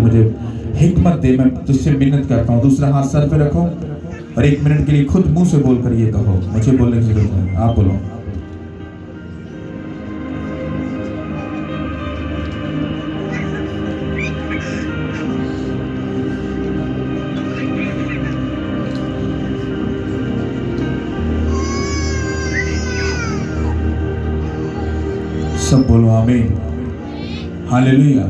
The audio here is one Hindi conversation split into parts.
मुझे हिकमत दे, मैं तुझसे मिन्नत करता हूँ। दूसरा हाथ सर पे रखो और 1 मिनट के लिए खुद मुंह से बोलकर ये कहो, मुझे बोलने की जरूरत है, आप बोलो। सब बोलो आमीन, हालेलुया।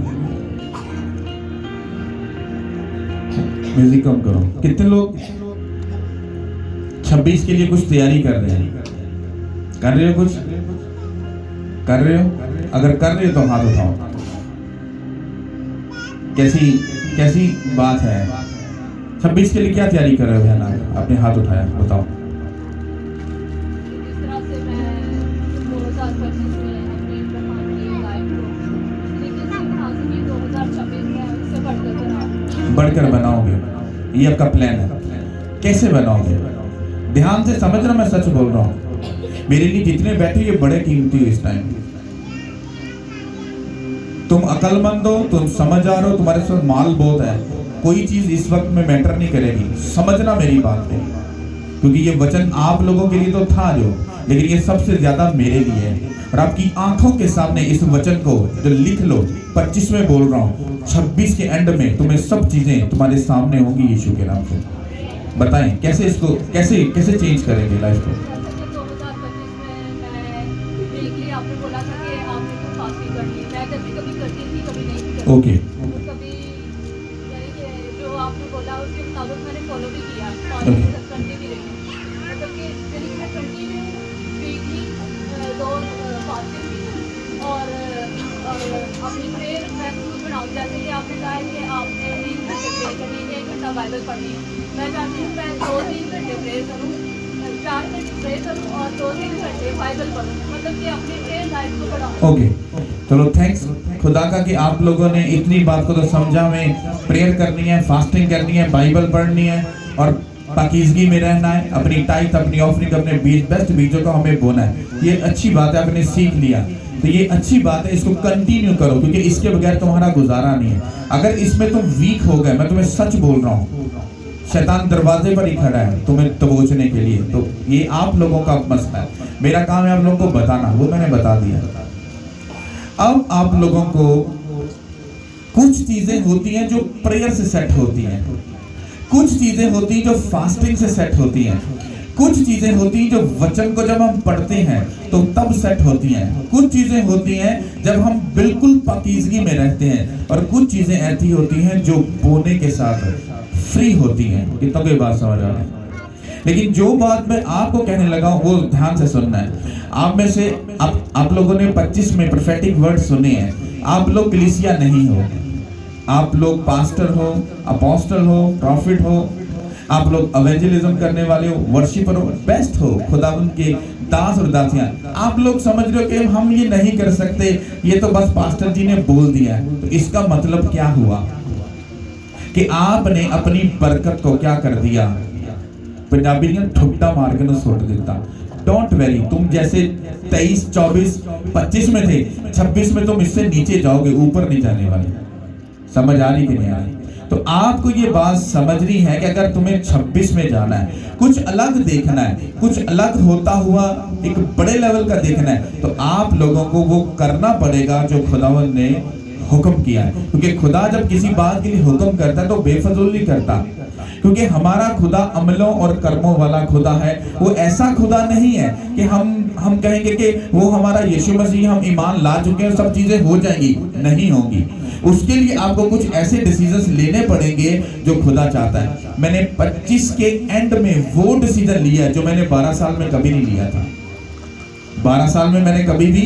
म्यूजिक कम करो। कितने लोग 26 के लिए कुछ तैयारी कर रहे हैं? कर रहे हो? कुछ कर रहे हो? अगर कर रहे हो तो हाथ उठाओ। कैसी कैसी बात है? 26 के लिए क्या तैयारी कर रहे हो बहन? आपने हाथ उठाया, बताओ। बढ़कर बनाओगे, ये आपका प्लान है। कैसे बनाओगे? ध्यान से समझना, मैं सच बोल रहा हूं। मेरे लिए जितने बैठे ये बड़े कीमती हो इस टाइम। तुम अकलमंद हो, तुम समझदार हो, तुम्हारे साथ माल बहुत है। कोई चीज इस वक्त में मैटर नहीं करेगी। समझना मेरी बात को, क्योंकि ये वचन आप लोगों के लिए तो था जो, लेकिन ये सबसे ज्यादा मेरे लिए है। और आपकी आंखों के सामने इस वचन को जो लिख लो, 25 में बोल रहा हूँ, 26 के एंड में तुम्हें सब चीजें तुम्हारे सामने होंगी यीशु के नाम से। बताएं कैसे इसको कैसे कैसे चेंज करेंगे लाइफ को? ओके, जो आपने बोला उसके मुताबिक मैंने फॉलो भी किया और करती भी रही। मतलब कि मेरी कंटिन्यू वीकली 2 फास्टिंग की और अपनी प्रेयर मैं खुद बनाऊँ। जैसे कि आपने कहा कि आपने 3 घंटे प्रेयर करनी है, 1 घंटा बाइबल पढ़नी है। मैं चाहती हूँ मैं 2-3 घंटे प्रेयर करूँ, 4 घंटे प्रेयर करूँ और 2-3 घंटे बाइबल पढ़ूँ। मतलब कि अपनी प्रेयर लाइफ को बढ़ाऊँ। ओके, चलो थैंक्स खुदा का कि आप लोगों ने इतनी बात को तो समझा। में प्रेयर करनी है, फास्टिंग करनी है, बाइबल पढ़नी है और पाकीज़गी में रहना है। अपनी टाइट, अपनी ऑफरिंग, अपने बीज, बेस्ट बीजों को हमें बोना है। ये अच्छी बात है, आपने सीख लिया तो ये अच्छी बात है। इसको कंटिन्यू करो, क्योंकि इसके बगैर तुम्हारा गुजारा नहीं है। अगर इसमें तुम वीक हो गए, मैं तुम्हें सच बोल रहा हूँ, शैतान दरवाजे पर ही खड़ा है तुम्हें दबोचने के लिए। तो ये आप लोगों का मसला है, मेरा काम है आप लोगों को बताना, वो मैंने बता दिया। अब आप लोगों को कुछ चीजें होती हैं जो प्रेयर से सेट होती हैं, कुछ चीजें होती हैं जो फास्टिंग से सेट होती हैं, कुछ चीजें होती हैं जो वचन को जब हम पढ़ते हैं तो तब सेट होती हैं, कुछ चीजें होती हैं जब हम बिल्कुल पाकीज़गी में रहते हैं, और कुछ चीजें ऐसी होती हैं जो बोने के साथ फ्री होती हैं। कितना कोई बात समझ आ रहा है? लेकिन जो बात मैं आपको कहने लगा हूं वो ध्यान से सुनना है। आप में से आप लोगों ने 25 में प्रोफेटिक वर्ड सुने हैं। आप लोग कलीसिया नहीं हो, आप लोग पास्टर हो, अपोस्टल हो, प्रॉफिट हो, आप लोग एवेंजलिज्म करने वाले हो, वर्शिपर हो, बेस्ट हो, खुदावंद के दास और दासियां। आप लोग समझ रहे हो कि हम ये नहीं कर सकते, ये तो बस पास्टर जी ने बोल दिया है। तो इसका मतलब क्या हुआ कि आपने अपनी बरकत को क्या कर दिया? पंजाबी ने ठुट्टा मार के ना सुट देता। डोंट वेरी, तुम जैसे 23, 24, 25 में थे, 26 में तुम इससे नीचे जाओगे, ऊपर नहीं जाने वाले। समझ आ रही कि नहीं आ रही? तो आपको ये बात समझनी है कि अगर तुम्हें 26 में जाना है, कुछ अलग देखना है, कुछ अलग होता हुआ एक बड़े लेवल का देखना है, तो आप लोगों को वो करना पड़ेगा जो खुदावंद ने हुक्म किया है। क्योंकि खुदा जब किसी बात के लिए हुक्म करता है तो बेफजूल नहीं करता, क्योंकि हमारा खुदा अमलों और कर्मों वाला खुदा है। वो ऐसा खुदा नहीं है कि हम कहेंगे कि वो हमारा यीशु मसीह, हम ईमान ला चुके हैं, सब चीजें हो जाएंगी, नहीं होंगी। उसके लिए आपको कुछ ऐसे डिसीजंस लेने पड़ेंगे जो खुदा चाहता है। मैंने 25 के एंड में वो डिसीजन लिया जो मैंने 12 साल में कभी नहीं लिया था। 12 साल में मैंने कभी भी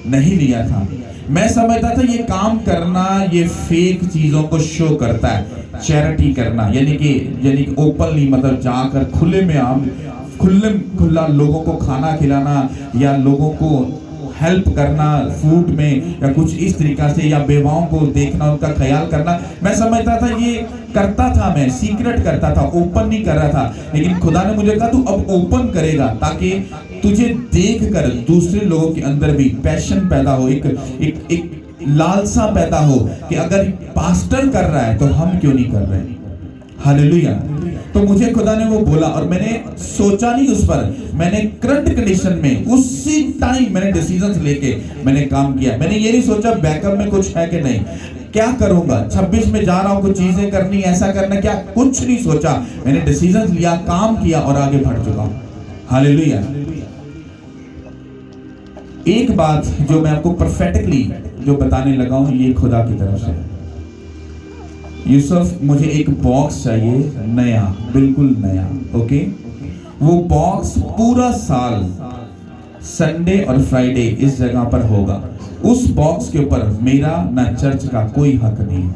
नहीं लिया था। मैं समझता था ये काम करना ये फेक चीजों को शो करता है। चैरिटी करना यानी कि ओपनली, मतलब जाकर खुले में आम खुला लोगों को खाना खिलाना या लोगों को हेल्प करना फूड में या कुछ इस तरीका से, या बेवाओं को देखना, उनका ख्याल करना, मैं समझता था ये करता था, मैं सीक्रेट करता था, ओपन नहीं कर रहा था। लेकिन खुदा ने मुझे कहा तू अब ओपन करेगा ताकि तुझे देखकर दूसरे लोगों के अंदर भी पैशन पैदा हो, लालसा पैदा हो कि अगर पास्टर कर रहा है तो हम क्यों नहीं कर रहे। हालेलुया। तो मुझे खुदा ने वो बोला और मैंने सोचा नहीं उस पर, मैंने करंट कंडीशन में उसी टाइम मैंने डिसीजंस लेके मैंने काम किया। मैंने ये नहीं सोचा बैकअप में कुछ है कि नहीं, क्या करूंगा, 26 में जा रहा हूं, कुछ चीजें करनी, ऐसा करना, क्या, कुछ नहीं सोचा। मैंने डिसीजंस लिया, काम किया और आगे बढ़ चुका हूं। हालेलुया। एक बात जो मैं आपको परफेक्टली जो बताने लगा हूं, ये खुदा की तरफ से है। यूसुफ, मुझे एक बॉक्स चाहिए, नया, बिल्कुल नया। ओके, वो बॉक्स पूरा साल संडे और फ्राइडे इस जगह पर होगा। उस बॉक्स के ऊपर मेरा ना चर्च का कोई हक नहीं है।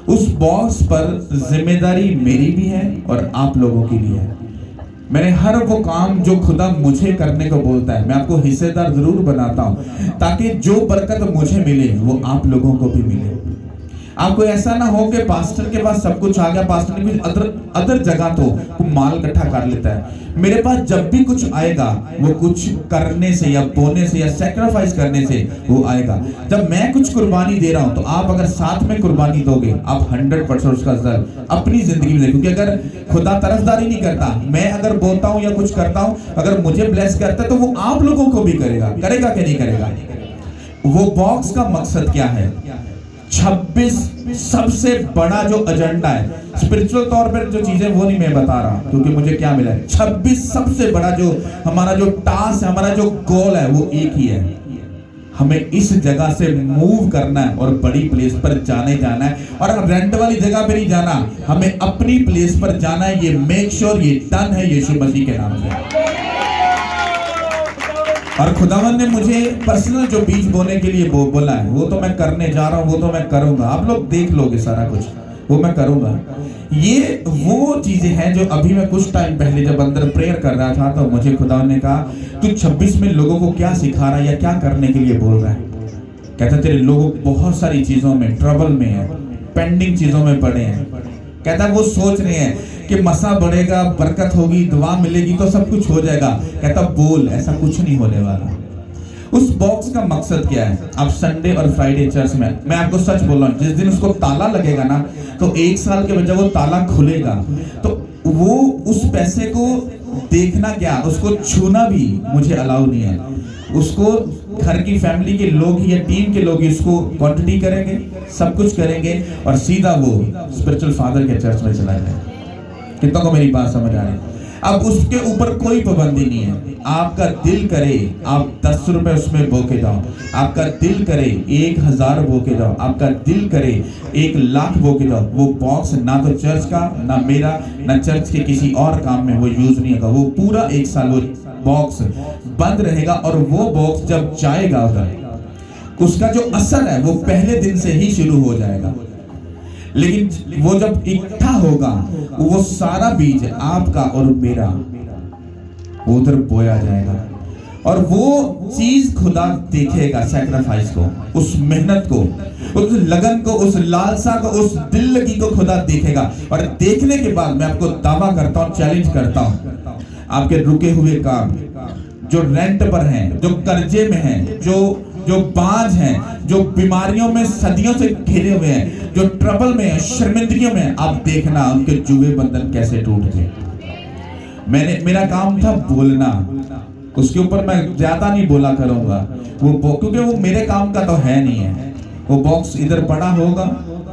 उस बॉक्स पर जिम्मेदारी मेरी भी है और आप लोगों की भी है। मैंने हर वो काम जो खुदा मुझे करने को बोलता है, मैं आपको हिस्सेदार जरूर बनाता हूं, ताकि जो बरकत मुझे मिले वो आप लोगों को भी मिले। आपको ऐसा ना हो कि पास्टर के पास सब कुछ आ गया, पास्टर ने कुछ अदर जगह तो माल इकट्ठा कर लेता है। मेरे पास जब भी कुछ आएगा वो कुछ करने से या बोने से या सैक्रिफाइस करने से वो आएगा। जब मैं कुछ कुर्बानी दे रहा हूं तो आप अगर साथ में कुर्बानी दोगे, आप 100% उसका असर अपनी जिंदगी में देखोगे। अगर खुदा तरफदारी नहीं करता, मैं अगर बोलता हूं या कुछ करता हूं, अगर मुझे ब्लेस करता है तो वो आप लोगों को भी करेगा कि नहीं करेगा। वो बॉक्स का मकसद क्या है? 26 सबसे बड़ा जो एजेंडा है, स्पिरिचुअल तौर पर जो चीजें वो नहीं मैं बता रहा, क्योंकि मुझे क्या मिला है। 26 सबसे बड़ा जो हमारा जो टास्क है, हमारा जो गोल है, वो एक ही है। हमें इस जगह से मूव करना है और बड़ी प्लेस पर जाना है। और रेंट वाली जगह पे नहीं जाना, हमें अपनी प्लेस पर जाना है। ये मेक श्योर ये डन है यीशु मसीह के नाम से। और खुदावन ने मुझे पर्सनल जो बीज बोने के लिए बोला है, वो तो मैं करने जा रहा हूं, वो तो मैं करूंगा। आप लोग देख लोगे सारा कुछ, वो मैं करूंगा। ये वो चीजें हैं जो अभी मैं कुछ टाइम पहले जब अंदर प्रेयर कर रहा था तो मुझे खुदावन ने कहा, तू 26 में लोगों को क्या सिखा रहा है या क्या करने के लिए बोल रहा है। कहता तेरे लोग बहुत सारी चीजों में ट्रबल में है, पेंडिंग चीजों में पड़े हैं। कहता वो सोच रहे हैं कि मसा बढ़ेगा, बरकत होगी, दुआ मिलेगी तो सब कुछ हो जाएगा। कहता बोल, ऐसा कुछ नहीं होने वाला। उस बॉक्स का मकसद क्या है? आप संडे और फ्राइडे चर्च में, मैं आपको सच बोल रहा हूं, जिस दिन उसको ताला लगेगा ना, तो 1 साल के बजाय वो ताला खुलेगा, तो वो उस पैसे को देखना क्या, उसको छूना भी मुझे अलाउ नहीं है। उसको घर की फैमिली के लोग ही या टीम के लोग ही उसको क्वांटिटी करेंगे, सब कुछ करेंगे और सीधा वो स्पिरिचुअल फादर के चर्च में चला जाएगा। कितनों को मेरी बात समझ आ रही है? अब उसके ऊपर कोई पाबंदी नहीं है। आपका दिल करे आप 10 रुपए उसमें बो के जाओ, आपका दिल करे 1000 बो के जाओ, आपका दिल करे 1 लाख बो के जाओ। वो बॉक्स ना तो चर्च का, ना मेरा, ना चर्च के किसी और काम में वो यूज नहीं होगा। वो पूरा 1 साल वो बॉक्स बंद रहेगा और वो बॉक्स जब जाएगा उधर, उसका जो असर है वो पहले दिन से ही शुरू हो जाएगा। लेकिन वो जब इकट्ठा होगा, वो सारा बीज आपका और मेरा उधर बोया जाएगा और वो चीज खुदा देखेगा, सैक्रिफाइस को, उस मेहनत को, उस लगन को, उस लालसा को, उस दिल लगी को खुदा देखेगा। और देखने के बाद मैं आपको दावा करता हूं, चैलेंज करता हूं, आपके रुके हुए काम जो रेंट पर हैं, जो कर्जे में हैं, जो बांझ हैं, जो बीमारियों में सदियों से घिरे हुए हैं, जो ट्रबल में हैं, शर्मिंदगियों में, आप देखना उनके जुए बंधन कैसे टूटते। मेरा काम था बोलना, उसके ऊपर मैं ज्यादा नहीं बोला करूंगा क्योंकि वो मेरे काम का तो है नहीं है। वो बॉक्स इधर पड़ा होगा,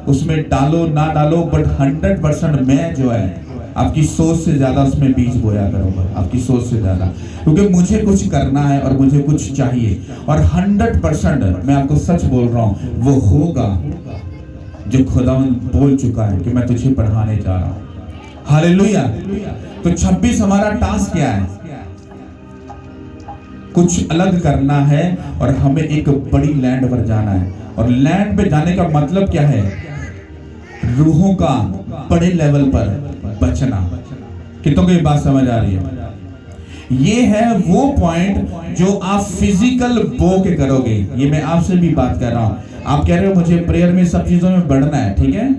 उसमें डालो ना डालो, बट 100% मैं जो है आपकी सोच से ज्यादा उसमें बीज बोया करूंगा, आपकी सोच से ज्यादा, क्योंकि मुझे कुछ करना है और मुझे कुछ चाहिए। और 100% मैं आपको सच बोल रहा हूं, वो होगा जो खुदावन बोल चुका है कि मैं तुझे पढ़ाने जा रहा हूं। हालेलुया। तो 26 हमारा टास्क क्या है? कुछ अलग करना है और हमें एक बड़ी लैंड पर जाना है। और लैंड पे जाने का मतलब क्या है? रूहों का बड़े लेवल पर बचना। कितनों को ये बात समझ आ रही है? ये है वो पॉइंट जो आप फिजिकल बो के करोगे। ये मैं आपसे भी बात कर रहा हूं। आप कह रहे हो मुझे प्रेयर में सब चीजों में बढ़ना है, ठीक है,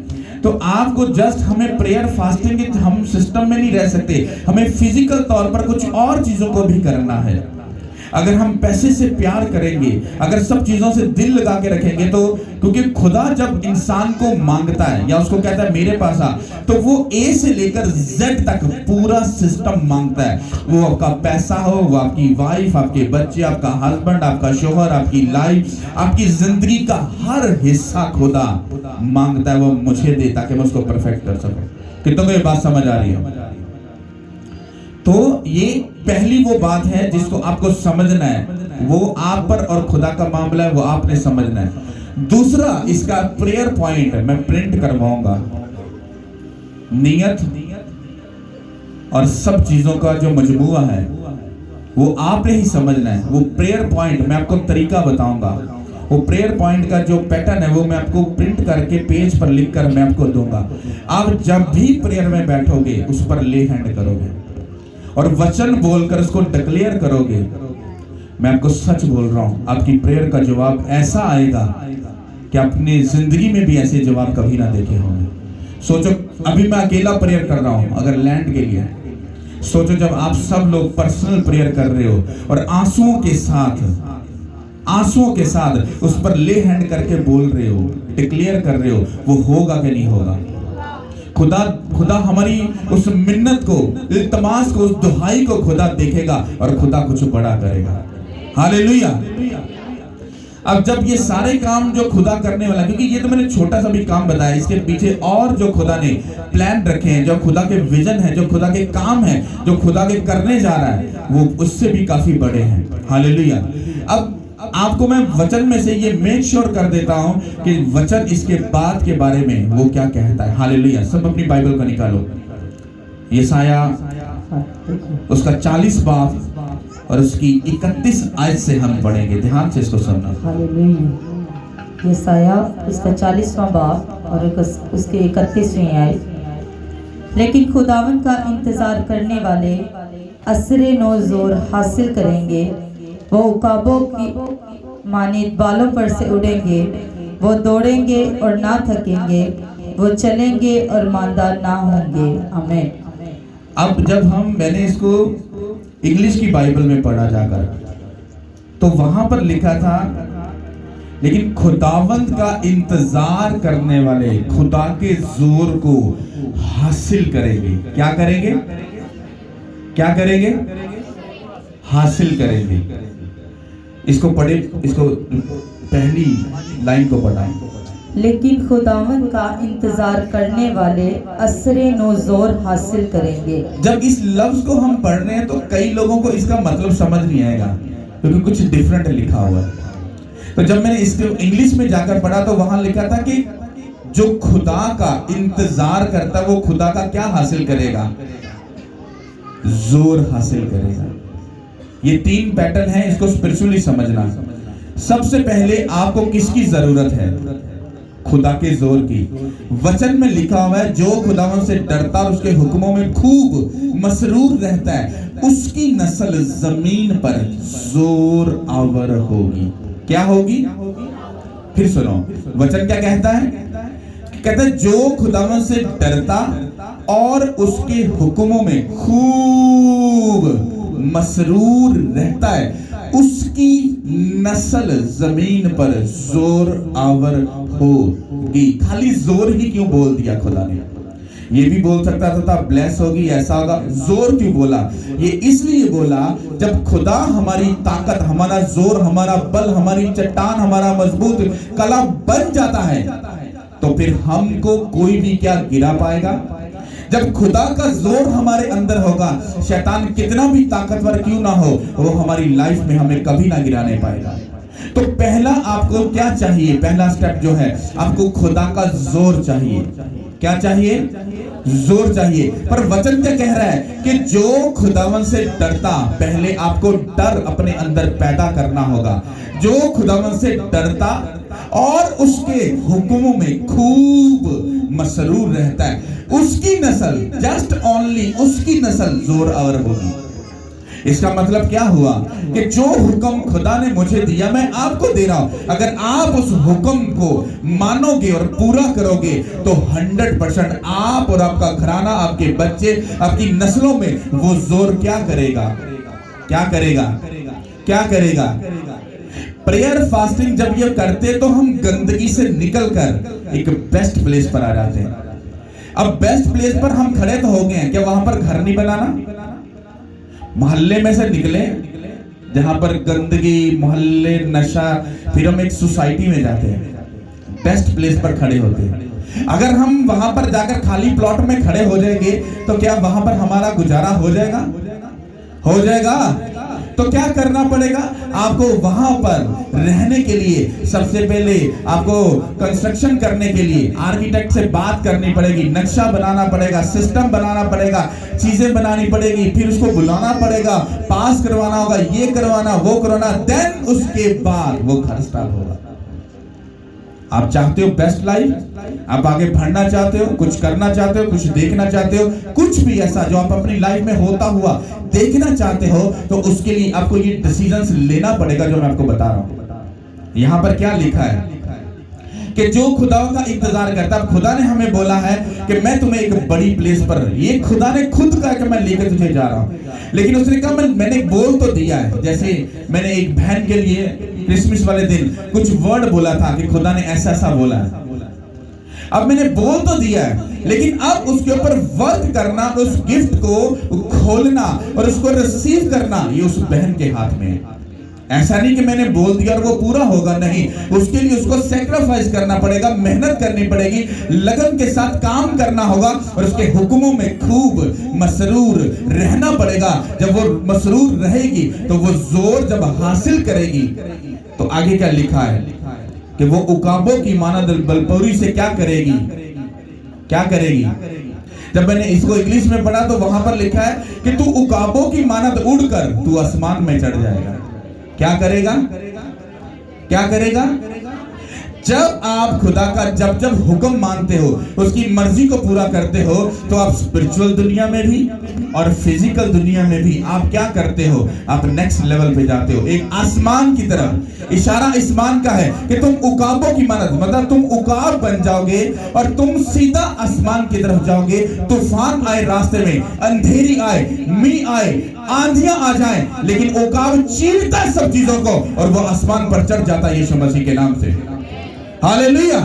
तो आपको जस्ट हमें प्रेयर फास्टिंग के हम सिस्टम में नहीं रह सकते, हमें फिजिकल तौर पर कुछ और चीजों को भी करना है। अगर हम पैसे से प्यार करेंगे, अगर सब चीजों से दिल लगा के रखेंगे, तो क्योंकि खुदा जब इंसान को मांगता है या उसको कहता है मेरे पास आ, तो वो ए से लेकर जेड तक पूरा सिस्टम मांगता है। वो आपका पैसा हो, वो आपकी वाइफ, आपके बच्चे, आपका हस्बैंड, आपका शोहर, आपकी लाइफ, आपकी जिंदगी का हर हिस्सा खुदा मांगता है वो मुझे दे ताकि मैं उसको परफेक्ट कर सकूं। कितनों को ये बात समझ आ रही है? तो ये पहली वो बात है जिसको आपको समझना है, वो आप पर और खुदा का मामला है, वो आपने समझना है। दूसरा इसका प्रेयर पॉइंट मैं प्रिंट करवाऊंगा, नियत और सब चीजों का जो मजमूआ है वो आपने ही समझना है। वो प्रेयर पॉइंट मैं आपको तरीका बताऊंगा, वो प्रेयर पॉइंट का जो पैटर्न है वो मैं आपको प्रिंट करके पेज पर लिख कर मैं आपको दूंगा। आप जब भी प्रेयर में बैठोगे उस पर ले हैंड करोगे और वचन बोलकर उसको डिक्लेयर करोगे। मैं आपको सच बोल रहा हूं, आपकी प्रेयर का जवाब ऐसा आएगा कि अपनी जिंदगी में भी ऐसे जवाब कभी ना देखे होंगे। सोचो अभी मैं अकेला प्रेयर कर रहा हूं, अगर लैंड के लिए सोचो जब आप सब लोग पर्सनल प्रेयर कर रहे हो और आंसुओं के साथ उस पर ले हैंड करके बोल रहे हो, डिक्लेयर कर रहे हो, वो होगा कि नहीं होगा? खुदा हमारी उस मिन्नत को, इल्तमास को, उस दुहाई को खुदा देखेगा और खुदा कुछ बड़ा करेगा। हालेलुया। अब जब ये सारे काम जो खुदा करने वाला, क्योंकि ये तो मैंने छोटा सा भी काम बताया, इसके पीछे और जो खुदा ने प्लान रखे हैं, जो खुदा के विजन है, जो खुदा के काम है, जो खुदा के करने जा रहा है, वो उससे भी काफी बड़े हैं। हालेलुया। अब आपको मैं वचन में से ये मेक श्योर कर देता हूं कि वचन इसके बाद के बारे में वो क्या कहता है। हालेलुया। सब अपनी बाइबल को निकालो, यशाया उसका 40 बाब और उसकी 31 आयत से हम पढ़ेंगे। ध्यान से इसको सुनना। हालेलुया। यशाया उसका 40वां बाब और उसके 31वीं आयत। लेकिन खुदावन का इंतजार करने वाले असरे नो जोर हासिल करेंगे, वो उकाबों की मानित बालों पर से उड़ेंगे, वो दौड़ेंगे और ना थकेंगे, वो चलेंगे और मांदा ना होंगे। आमीन। अब जब मैंने इसको इंग्लिश की बाइबल में पढ़ा जाकर, तो वहां पर लिखा था लेकिन खुदावंद का इंतजार करने वाले खुदा के जोर को हासिल करेंगे। क्या करेंगे? क्या करेंगे? हासिल करेंगे। इसको पढ़े, इसको पहली लाइन को पढ़ाएं। लेकिन खुदावन का इंतजार करने वाले असरे नो जोर हासिल करेंगे। जब इस लफ्ज को हम पढ़ रहे हैं तो कई लोगों को इसका मतलब समझ नहीं आएगा क्योंकि कुछ डिफरेंट लिखा हुआ है। तो जब मैंने इसको इंग्लिश में जाकर पढ़ा तो वहां लिखा था कि जो खुदा का इंतजार करता है वो खुदा का क्या हासिल करेगा? जोर हासिल करेगा। ये 3 पैटर्न है, इसको स्पिरिचुअली समझना। सबसे पहले आपको किसकी जरूरत है? खुदा के जोर की। वचन में लिखा हुआ है जो खुदावन से डरता और उसके हुक्मों में खूब मसरूर रहता है उसकी नस्ल जमीन पर जोर आवर होगी। क्या होगी? फिर सुनो, वचन क्या कहता है? कहता है जो खुदावन से डरता और उसके हुक्मों में खूब मसरूर रहता है उसकी नस्ल जमीन पर जोर आवर होगी। खाली जोर ही क्यों बोल दिया खुदा ने? ये भी बोल सकता था ब्लेस होगी, ऐसा होगा। जोर क्यों बोला? ये इसलिए बोला जब खुदा हमारी ताकत, हमारा जोर, हमारा बल, हमारी चट्टान, हमारा मजबूत कला बन जाता है तो फिर हमको कोई भी क्या गिरा पाएगा? जब खुदा का जोर हमारे अंदर होगा, शैतान कितना भी ताकतवर क्यों ना हो, वो हमारी लाइफ में हमें कभी ना गिरा नहीं पाएगा। तो पहला आपको क्या चाहिए? पहला स्टेप जो है, आपको खुदा का जोर चाहिए। क्या चाहिए? जोर चाहिए। पर वचन क्या कह रहा है कि जो खुदावन से डरता, पहले आपको डर अपने अंदर पैदा करना होगा। जो खुदावन से डरता और उसके हुक्मों में खूब मसरूर रहता है उसकी नस्ल, जस्ट ओनली उसकी नस्ल जोर आवर होगी। इसका मतलब क्या हुआ कि जो हुक्म खुदा ने मुझे दिया मैं आपको दे रहा हूं। अगर आप उस हुक्म को मानोगे और पूरा करोगे तो 100% आप और आपका घराना, आपके बच्चे, आपकी नस्लों में वो जोर क्या करेगा? क्या करेगा? क्या करेगा? प्रेयर फास्टिंग जब ये करते तो हम गंदगी से निकलकर एक बेस्ट प्लेस पर आ जाते हैं। अब बेस्ट प्लेस पर हम खड़े तो हो गए हैं, क्या वहां पर घर नहीं बनाना? मोहल्ले में से निकले जहां पर गंदगी, मोहल्ले, नशा, फिर हम एक सोसाइटी में जाते हैं, बेस्ट प्लेस पर खड़े होते हैं। अगर हम वहां पर जाकर खाली प्लॉट में खड़े हो जाएंगे तो क्या वहां पर हमारा गुजारा हो जाएगा? हो जाएगा। तो क्या करना पड़ेगा? आपको वहां पर रहने के लिए सबसे पहले आपको कंस्ट्रक्शन करने के लिए आर्किटेक्ट से बात करनी पड़ेगी, नक्शा बनाना पड़ेगा, सिस्टम बनाना पड़ेगा, चीजें बनानी पड़ेगी, फिर उसको बुलाना पड़ेगा, पास करवाना होगा, ये करवाना, वो करवाना, देन उसके बाद वो घर स्टार्ट होगा। आप चाहते हो बेस्ट लाइफ, आप आगे बढ़ना चाहते हो, कुछ करना चाहते हो, कुछ देखना चाहते हो, कुछ भी ऐसा जो आप अपनी लाइफ में होता हुआ देखना चाहते हो, तो उसके लिए आपको ये डिसीजंस लेना पड़ेगा जो मैं आपको बता रहा हूं। यहां पर क्या लिखा है कि जो खुदा का इंतजार करता है। खुदा ने हमें बोला है कि मैं तुम्हें एक बड़ी प्लेस पर, ये खुदा ने खुद कहा कि मैं लेकर तुझे जा रहा हूं, लेकिन उसने कहा मैंने बोल तो दिया है। जैसे मैंने एक बहन के लिए क्रिसमस वाले दिन कुछ वर्ड बोला था कि खुदा ने ऐसा ऐसा बोला है। अब मैंने बोल तो दिया है, लेकिन अब उसके ऊपर वर्क करना, उस गिफ्ट को खोलना और उसको रिसीव करना, ये उस बहन के हाथ में है। ऐसा नहीं कि मैंने बोल दिया और वो पूरा होगा, नहीं, उसके लिए उसको सेक्रीफाइस करना पड़ेगा, मेहनत करनी पड़ेगी, लगन के साथ काम करना होगा और उसके हुक्मों में खूब मसरूर रहना पड़ेगा। जब वो मसरूर रहेगी तो वो जोर जब हासिल करेगी तो आगे क्या लिखा है कि वो उकाबों की मानद बलपोरी से क्या करेगी? क्या करेगी? जब मैंने इसको इंग्लिश में पढ़ा तो वहां पर लिखा है कि तू उकाबों की मानद उड़कर तू आसमान में चढ़ जाएगा। क्या करेगा? क्या करेगा? जब आप खुदा का जब हुक्म मानते हो, उसकी मर्जी को पूरा करते हो, तो आप स्पिरिचुअल दुनिया में भी और फिजिकल दुनिया में भी आप क्या करते हो? आप नेक्स्ट लेवल पे जाते हो, एक आसमान की तरफ। इशारा आसमान का है कि तुम उकाबों की मानद, मतलब तुम उकाब बन जाओगे और तुम सीधा आसमान की तरफ जाओगे। तूफान आए रास्ते में, अंधेरी आए, मी आए, आंधियां आ जाए, लेकिन उकाब चीरता है सब चीजों को और वो आसमान पर चढ़ जाता है यीशु मसीह के नाम से। हालेलुया।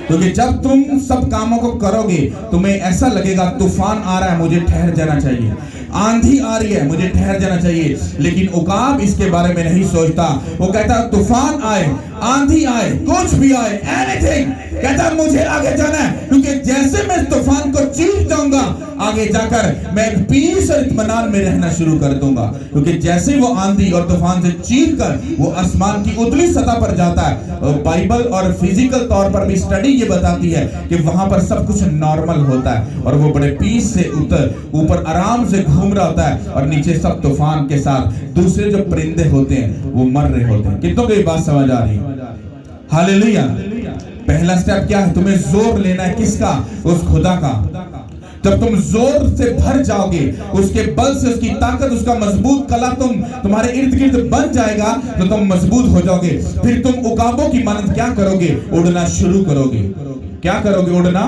क्योंकि जब तुम सब कामों को करोगे, तुम्हें ऐसा लगेगा तूफान आ रहा है, मुझे ठहर जाना चाहिए, आंधी आ रही है, मुझे ठहर जाना चाहिए। लेकिन उकाब इसके बारे में नहीं सोचता। वो कहता तूफान आए, आंधी आए, कुछ भी आए, एनीथिंग, कहता मुझे आगे जाना है, क्योंकि जैसे मैं तूफान को चीर जाऊंगा, आगे जाकर मैं पीस और इत्मीनान में रहना शुरू कर दूंगा। क्योंकि जैसे वो आंधी और तूफान से चीर कर वो आसमान की उतली सतह पर जाता है। और बाइबल और फिजिकल तौर पर भी स्टडी ये बताती है कि वहां पर सब कुछ नॉर्मल होता है और वो बड़े पीस से ऊपर आराम से घूम रहा होता है और नीचे सब तूफान के साथ दूसरे जो परिंदे होते हैं वो मर रहे होते हैं। कितनों को ये बात समझ आ रही है? हालेलुया। पहला स्टेप क्या है? तुम्हें जोर लेना है। किसका? उस खुदा का। जब तुम जोर से भर जाओगे, उसके बल से, उसकी ताकत, उसका मजबूत कला तुम्हारे इर्द गिर्द बन जाएगा, तो तुम मजबूत हो जाओगे। फिर तुम उकाबों की मानद क्या करोगे? उड़ना शुरू करोगे। क्या करोगे? उड़ना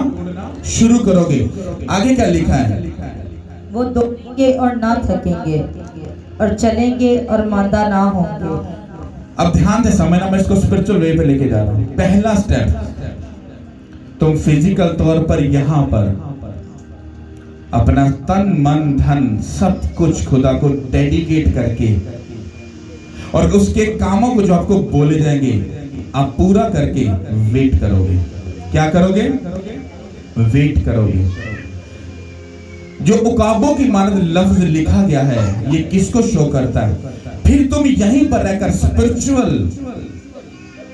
शुरू करोगे। आगे क्या लिखा है? वो दौड़ेंगे और ना थकेंगे और चलेंगे और मांदा ना होंगे। अब ध्यान से समझना, मैं इसको स्पिरिचुअल वे पे लेके जा रहा हूं। पहला स्टेप, तुम फिजिकल तौर पर यहां पर अपना तन मन धन सब कुछ खुदा को डेडिकेट करके और उसके कामों को जो आपको बोले जाएंगे आप पूरा करके वेट करोगे। क्या करोगे? वेट करोगे। जो उकाबों की मानद लफ्ज लिखा गया है, ये किसको शो करता है? फिर तुम यहीं पर रहकर स्पिरिचुअल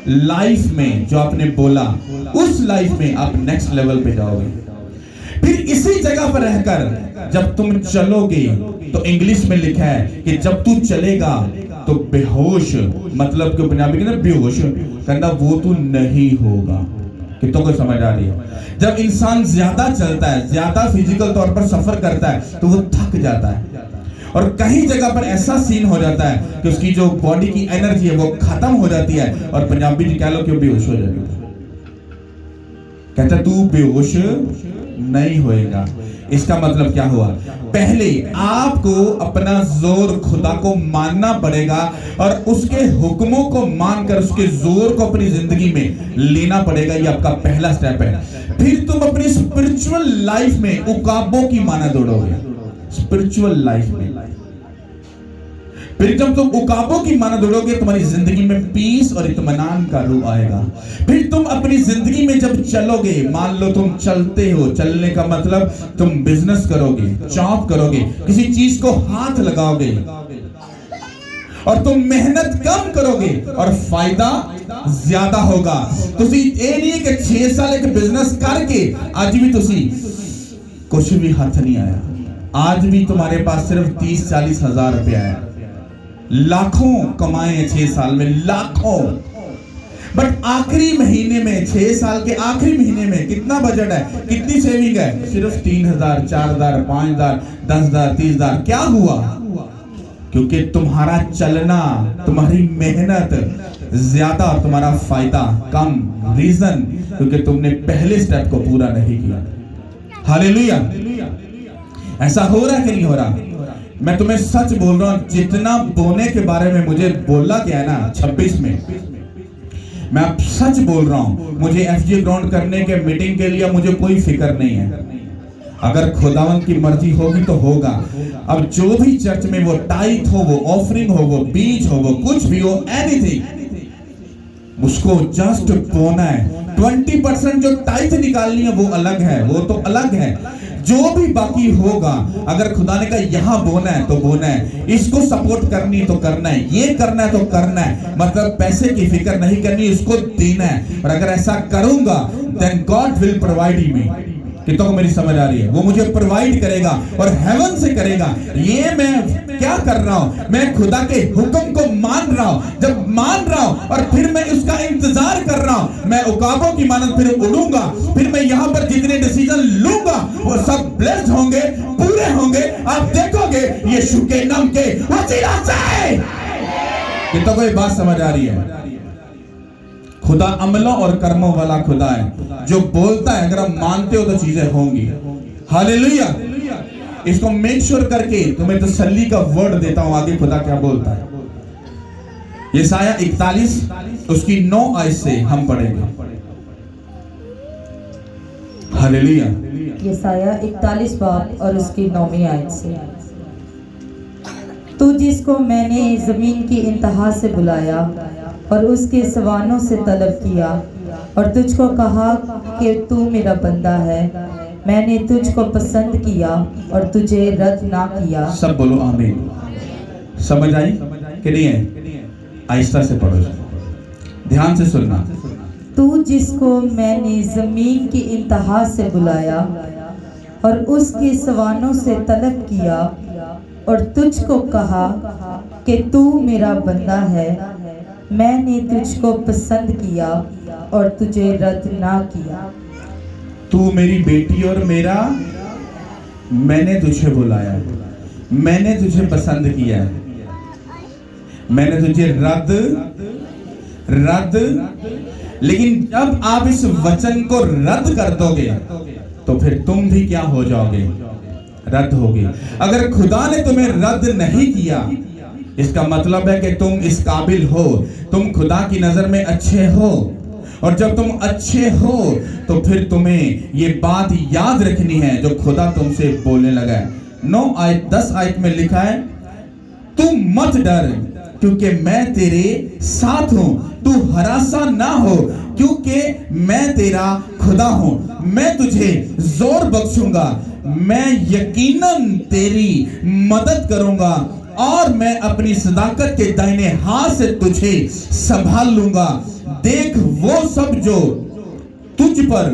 लाइफ में जो आपने बोला, उस लाइफ में आप नेक्स्ट लेवल पे जाओगे। फिर इसी जगह पर रहकर जब तुम चलोगे, तो इंग्लिश में लिखा है कि जब तू चलेगा तो बेहोश, मतलब कि पंजाबी में बेहोश करना, वो तू नहीं होगा। कितनों को समझ आ रही है? जब इंसान ज्यादा चलता है, ज्यादा फिजिकल तौर पर सफर करता है, तो वो थक जाता है और कहीं जगह पर ऐसा सीन हो जाता है कि उसकी जो बॉडी की एनर्जी है वो खत्म हो जाती है और पंजाबी जी कह लो कि बेहोश हो जाती है। कहता तू बेहोश नहीं होएगा। इसका मतलब क्या हुआ? पहले आपको अपना जोर खुदा को मानना पड़ेगा और उसके हुक्मों को मानकर उसके जोर को अपनी जिंदगी में लेना पड़ेगा। ये आपका पहला स्टेप है। फिर तुम अपनी स्पिरिचुअल लाइफ में उकाबों की माना दौड़ोगे। स्पिरिचुअल लाइफ में फिर जब तुम उकाबों की माना दौड़ोगे, तुम्हारी जिंदगी में पीस और इत्मीनान का रूह आएगा। फिर तुम अपनी जिंदगी में जब चलोगे, मान लो तुम चलते हो, चलने का मतलब तुम बिजनेस करोगे, जॉब करोगे, किसी चीज को हाथ लगाओगे और तुम मेहनत कम करोगे और फायदा ज्यादा होगा। तुसी ये नहीं कि 6 साल एक बिजनेस करके आज भी तुसी कुछ भी हाथ नहीं आया, आज भी तुम्हारे पास सिर्फ 30-40 हजार रुपया है। लाखों कमाए 6 साल में, लाखों, बट आखिरी महीने में, 6 साल के आखिरी महीने में कितना बजट है, कितनी सेविंग है? सिर्फ 3,000, 4,000, 5,000, 10,000, 30,000। क्या हुआ? क्योंकि तुम्हारा चलना, तुम्हारी मेहनत ज्यादा और तुम्हारा फायदा कम। रीजन क्योंकि तुमने पहले स्टेप को पूरा नहीं किया। हालेलुया। ऐसा हो रहा है कि नहीं हो रहा? मैं तुम्हें सच बोल रहा हूं, जितना बोने के बारे में मुझे बोला गया है ना 26 में, मैं अब सच बोल रहा हूं। मुझे FG ग्राउंड करने के मीटिंग के लिए मुझे कोई फिक्र नहीं है। अगर खुदावंत की मर्जी होगी तो होगा। अब जो भी चर्च में, वो टाइट हो, वो ऑफरिंग हो, वो बीज हो, वो कुछ भी हो, एनीथिंग, उसको जस्ट बोना है। 20% जो टाइट निकालनी है वो अलग है, वो तो अलग है। जो भी बाकी होगा, अगर खुदा ने कहा यहाँ बोना है तो बोना है, इसको सपोर्ट करनी तो करना है, ये करना है तो करना है। मतलब पैसे की फिक्र नहीं करनी, इसको देना है। और अगर ऐसा करूंगा then God will provide me. कितनों को मेरी समझ आ रही है? वो मुझे प्रोवाइड करेगा और हेवन से करेगा। ये मैं क्या कर रहा हूं? मैं खुदा के हुक्म को मान रहा हूं। जब मान रहा हूं और फिर मैं उसका इंतजार कर रहा हूं, मैं उकाबों की मानद फिर उड़ूंगा। फिर मैं यहां पर जितने डिसीजन लूंगा वो सब ब्लेस्ड होंगे, पूरे होंगे। आप देखोगे यीशु के नाम के वसीला से। कितनों को ये बात समझ आ रही है? खुदा अमलों और कर्मों वाला खुदा है, जो बोलता है अगर आप मानते हो तो चीजें होंगी। हालेलुया। इसको मेक श्योर करके तुम्हें तसल्ली का वर्ड देता हूं। आगे खुदा क्या बोलता है, यशाया 41 उसकी 9 आयत से हम पढ़ेंगे। हालेलुया। यशाया 41 बाब और उसकी 9वीं आयत से, तू जिसको मैंने जमीन की इंतहा से बुलाया और उसके सवानों से तलब किया और तुझको कहा कि तू मेरा बंदा है, मैंने तुझको पसंद किया और तुझे रद्द ना किया। सब बोलो आमीन। समझ आई कि नहीं है? आहिस्ता से पढ़ो, ध्यान से सुनना। तू जिसको मैंने जमीन की इंतहा से बुलाया और उसके सवानों से तलब किया और तुझको कहा कि तू मेरा बंदा है, मैंने तुझको पसंद किया और तुझे रद्द ना किया। तू मेरी बेटी और मेरा, मैंने तुझे बुलाया, मैंने तुझे पसंद किया, मैंने तुझे रद्द। लेकिन जब आप इस वचन को रद्द कर दोगे तो फिर तुम भी क्या हो जाओगे? रद्द होगे। अगर खुदा ने तुम्हें रद्द नहीं किया, इसका मतलब है कि तुम इस काबिल हो, तुम खुदा की नजर में अच्छे हो। और जब तुम अच्छे हो तो फिर तुम्हें ये बात याद रखनी है जो खुदा तुमसे बोलने लगा है। 9 आयत 10 आयत में लिखा है, तू मत डर क्योंकि मैं तेरे साथ हूं, तू हरासा ना हो क्योंकि मैं तेरा खुदा हूं। मैं तुझे जोर बख्शूंगा, मैं यकीनन तेरी मदद करूंगा और मैं अपनी सदाकत के दाहिने हाथ से तुझे संभाल लूंगा। देख वो सब जो तुझ पर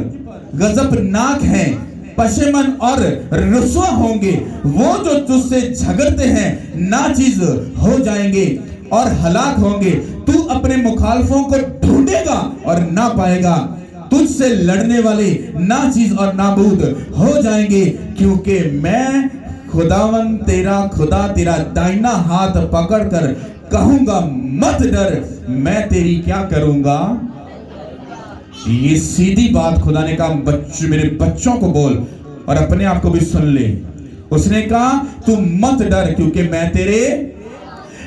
गजबनाक हैं, पशेमन और रुसवा होंगे, वो जो तुझसे झगड़ते हैं नाचीज हो जाएंगे और हलाक होंगे। तू अपने मुखालफों को ढूंढेगा और ना पाएगा, तुझसे लड़ने वाले नाचीज और नाबूद हो जाएंगे, क्योंकि मैं खुदावन तेरा खुदा तेरा दाहिना हाथ पकड़कर कहूंगा मत डर, मैं तेरी क्या करूंगा? ये सीधी बात खुदा ने कहा, मेरे बच्चों को बोल और अपने आप को भी सुन ले। उसने कहा तू मत डर, क्योंकि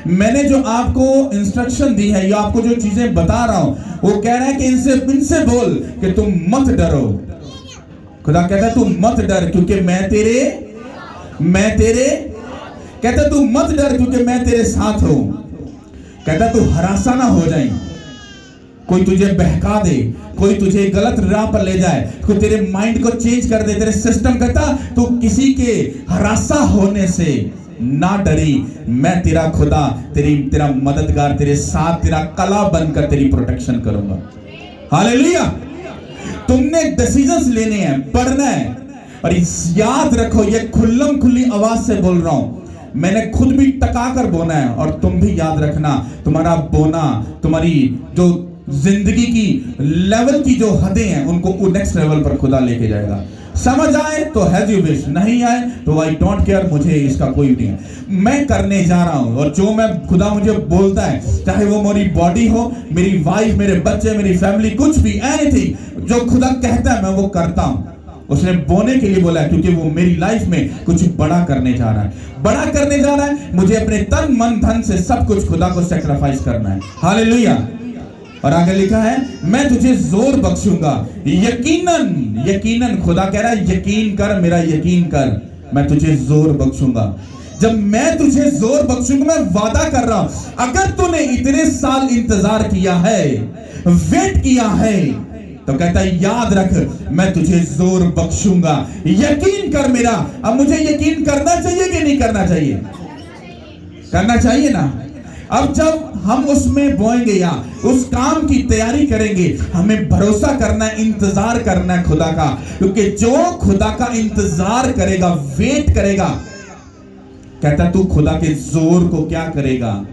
मैंने जो आपको इंस्ट्रक्शन दी है, या आपको जो चीजें बता रहा हूं, वो कह रहा है कि इनसे बोल कि तुम मत डरो। खुदा कहता है तू मत डर, क्योंकि मैं तेरे कहता तू मत डर, क्योंकि मैं तेरे साथ हूं। कहता तू हरासा ना हो जाए, कोई तुझे बहका दे, कोई तुझे गलत राह पर ले जाए, कोई तेरे माइंड को चेंज कर दे, तेरे सिस्टम। कहता तू किसी के हरासा होने से ना डरी, मैं तेरा खुदा, तेरा मददगार, तेरे साथ, तेरा कला बनकर तेरी प्रोटेक्शन करूंगा। हालेलुया। तुमने डिसीजंस लेने हैं, पढ़ना है, और याद रखो, ये खुल्लम खुल्ली आवाज से बोल रहा हूं, मैंने खुद भी टका कर बोना है, और तुम भी याद रखना, तुम्हारा बोना, तुम्हारी जो जिंदगी की लेवल की जो हदें हैं, उनको नेक्स्ट लेवल पर खुदा लेके जाएगा। समझ आए तो हैज यू विश, नहीं आए तो आई डोंट केयर, मुझे इसका कोई नहीं है, मैं करने जा रहा हूं। और जो मैं खुदा मुझे बोलता है, चाहे वो मेरी बॉडी हो, मेरी वाइफ, मेरे बच्चे, मेरी फैमिली, कुछ भी, एनीथिंग जो खुदा कहता है मैं वो करता हूं। उसने बोने के लिए बोला है, क्योंकि वो मेरी लाइफ में कुछ बड़ा करने जा रहा है, बड़ा करने जा रहा है। मुझे अपने तन मन धन से सब कुछ खुदा को सैक्रिफाइस करना है। हालेलुया। और आगे लिखा है, मैं तुझे जोर बख्शूंगा, यकीनन खुदा कह रहा है, यकीन कर, मेरा यकीन कर, मैं तुझे जोर बख्शूंगा। जब मैं तुझे जोर बख्शूंगा, मैं वादा कर रहा हूं, अगर तूने इतने साल इंतजार किया है, वेट किया है, तो कहता है याद रख, मैं तुझे जोर बख्शूंगा, यकीन कर मेरा। अब मुझे यकीन करना चाहिए कि नहीं करना चाहिए? करना चाहिए ना। अब जब हम उसमें बोएंगे या उस काम की तैयारी करेंगे, हमें भरोसा करना है, इंतजार करना है खुदा का, क्योंकि जो खुदा का इंतजार करेगा, वेट करेगा, कहता तू खुदा के जोर को क्या करेगा?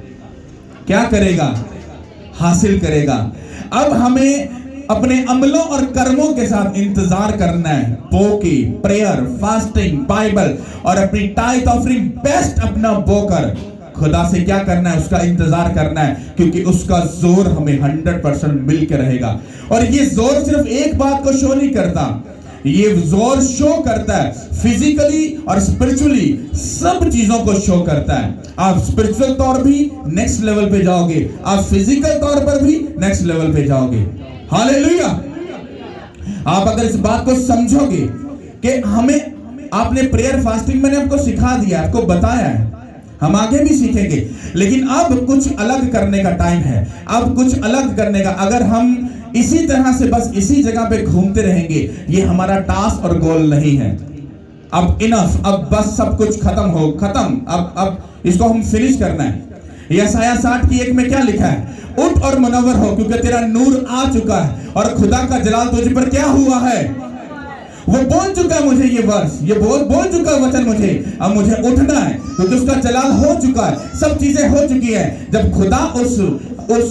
हासिल करेगा। अब हमें अपने अमलों और कर्मों के साथ इंतजार करना है, बोके, प्रेयर, फास्टिंग, बाइबल और अपनी टाइथ ऑफरिंग बेस्ट अपना बोकर खुदा से क्या करना है? उसका इंतजार करना है, क्योंकि उसका जोर हमें 100% मिल के रहेगा। और ये जोर सिर्फ एक बात को शो नहीं करता, ये जोर शो करता है फिजिकली और स्पिरिचुअली, सब चीजों को शो करता है। आप स्पिरिचुअल तौर भी नेक्स्ट लेवल पे जाओगे, आप फिजिकल तौर पर भी नेक्स्ट लेवल पे जाओगे। हालेलुया। आप अगर इस बात को समझोगे कि आपने प्रेयर फास्टिंग मैंने आपको सिखा दिया, आपको बताया है, हम आगे भी सीखेंगे, लेकिन अब कुछ अलग करने का टाइम है, अब कुछ अलग करने का। अगर हम इसी तरह से बस इसी जगह पे घूमते रहेंगे, ये हमारा टास्क और गोल नहीं है। अब इनफ, अब बस सब कुछ खत्म, अब इसको हम फिनिश करना है। यशायाह 60:1 में क्या लिखा है? उठ और मुनव्वर हो, क्योंकि तेरा नूर आ चुका है और खुदा का जलाल तुझ पर क्या हुआ है? वो बोल चुका है मुझे ये वर्ष, ये बोल चुका है वचन मुझे। अब मुझे उठना है, क्योंकि उसका जलाल हो चुका है, सब चीजें हो चुकी है। जब खुदा उस